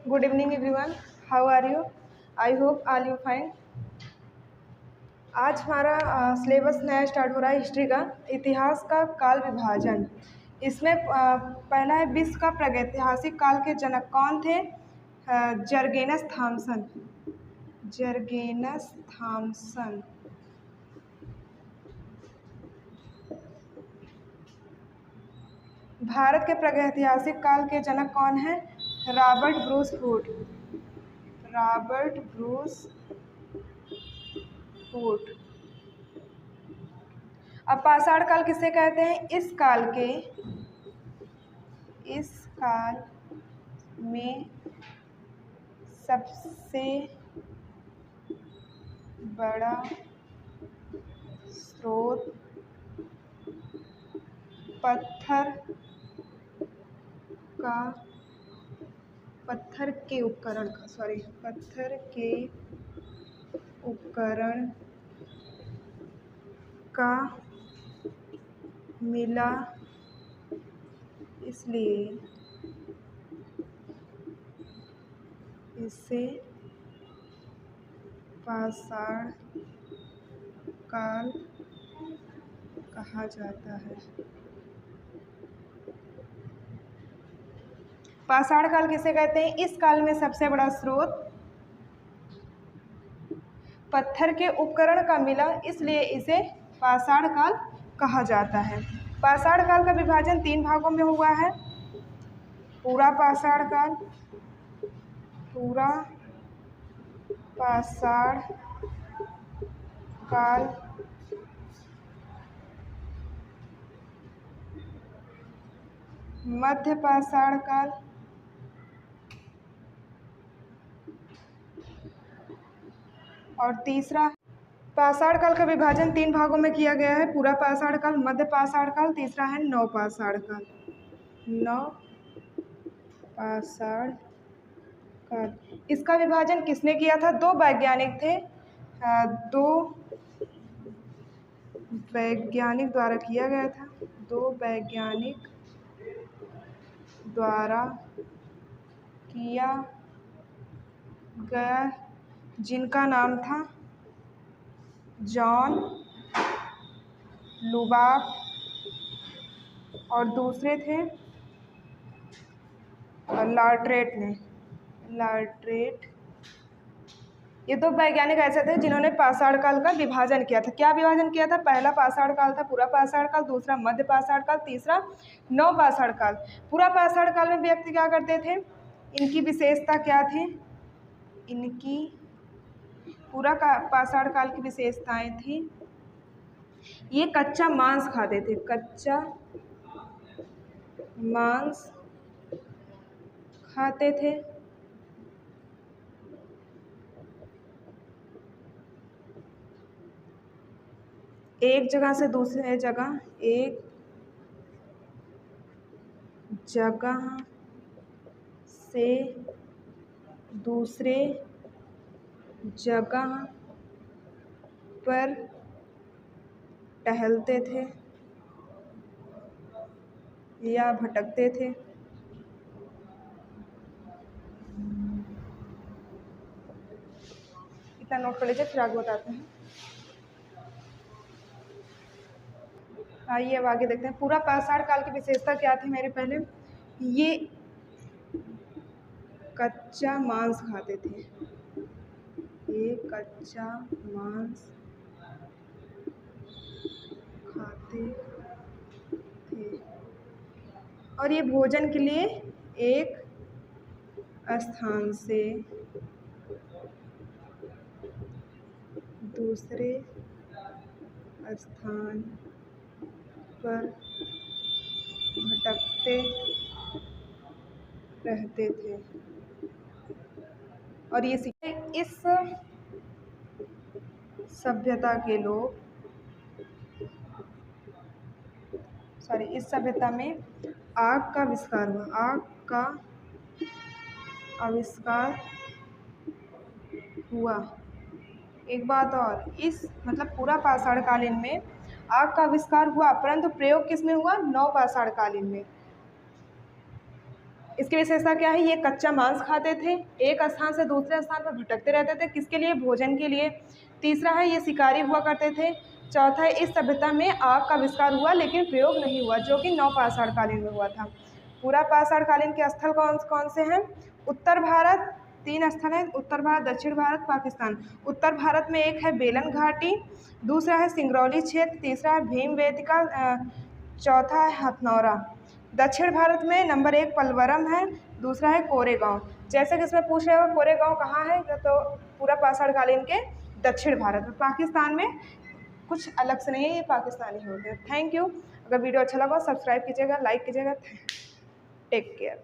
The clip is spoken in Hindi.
Good evening everyone. How are you? I hope all you fine. आज हमारा सिलेबस नया स्टार्ट हो रहा है हिस्ट्री का। इतिहास का काल विभाजन। इसमें पहला है विश्व का प्रागैतिहासिक काल के जनक कौन थे? जर्गेनस थॉमसन। जर्गेनस थॉमसन। भारत के प्रागैतिहासिक काल के जनक कौन है? Robert Bruce would. Robert Bruce would. अब पाषाण काल किसे कहते हैं? इस काल में सबसे बड़ा स्रोत पत्थर के उपकरण का मिला, इसलिए इसे पाषाण काल कहा जाता है। पाषाण काल किसे कहते हैं? इस काल में सबसे बड़ा स्रोत पत्थर के उपकरण का मिला, इसलिए इसे पाषाण काल कहा जाता है। पाषाण काल का विभाजन 3 भागों में हुआ है। पूरा पाषाण काल, मध्य पाषाण काल और तीसरा। पाषाण काल का विभाजन 3 भागों में किया गया है। पूरा पाषाण काल, मध्य पाषाण काल, तीसरा है नव पाषाण काल। नव पाषाण काल। इसका विभाजन किसने किया था? 2 वैज्ञानिक थे। 2 वैज्ञानिक द्वारा किया गया था। 2 वैज्ञानिक द्वारा किया गया, जिनका नाम था जॉन लुबाक और दूसरे थे लार्ट्रेट। ये 2 वैज्ञानिक ऐसे थे जिन्होंने पाषाण काल का विभाजन किया था। क्या विभाजन किया था? पहला पाषाण काल था पूरा पाषाण काल, दूसरा मध्य पाषाण काल, तीसरा नव पाषाण काल। पूरा पाषाण काल में व्यक्ति क्या करते थे? इनकी विशेषता क्या थी? पूरा पाषाण काल की विशेषताएं थी, ये कच्चा मांस खाते थे। कच्चा मांस खाते थे। एक जगह से दूसरे जगह पर टहलते थे या भटकते थे। इतना नोट कर लीजिए, फिर आगे बताते हैं। आइए अब आगे देखते हैं। पूरा पाषाण काल की विशेषता क्या थी मेरे? पहले ये कच्चा मांस खाते थे। ये कच्चा मांस खाते थे और ये भोजन के लिए एक स्थान से दूसरे स्थान पर भटकते रहते थे और ये इस सभ्यता में आग का आविष्कार हुआ। आग का आविष्कार हुआ। एक बात और, इस पूरा पाषाण कालीन में आग का आविष्कार हुआ, परंतु प्रयोग किस में हुआ? नव पाषाण कालीन में। इसकी विशेषता क्या है, ये कच्चा मांस खाते थे, एक स्थान से दूसरे स्थान पर भटकते रहते थे, किसके लिए, भोजन के लिए। तीसरा है ये शिकारी हुआ करते थे। चौथा है इस सभ्यता में आग का आविष्कार हुआ लेकिन प्रयोग नहीं हुआ, जो कि नवपाषाण कालीन में हुआ था। पूरा पाषाण कालीन के स्थल कौन कौन से हैं, उत्तर भारत, 3 स्थल हैं, उत्तर भारत, दक्षिण भारत, पाकिस्तान। उत्तर भारत में एक है बेलन घाटी, दूसरा है सिंगरौली क्षेत्र, तीसरा है भीमबेटका, चौथा है हथनौरा। दक्षिण भारत में नंबर 1 पलवरम है, दूसरा है कोरेगांव। जैसे कि इसमें पूछ रहे हो कोरेगांव कहाँ है, तो पूरा पाषाण कालीन के दक्षिण भारत में। पाकिस्तान में कुछ अलग से नहीं है, ये पाकिस्तानी होते हैं। Thank you. अगर वीडियो अच्छा लगा सब्सक्राइब कीजिएगा, लाइक कीजिएगा। Take care.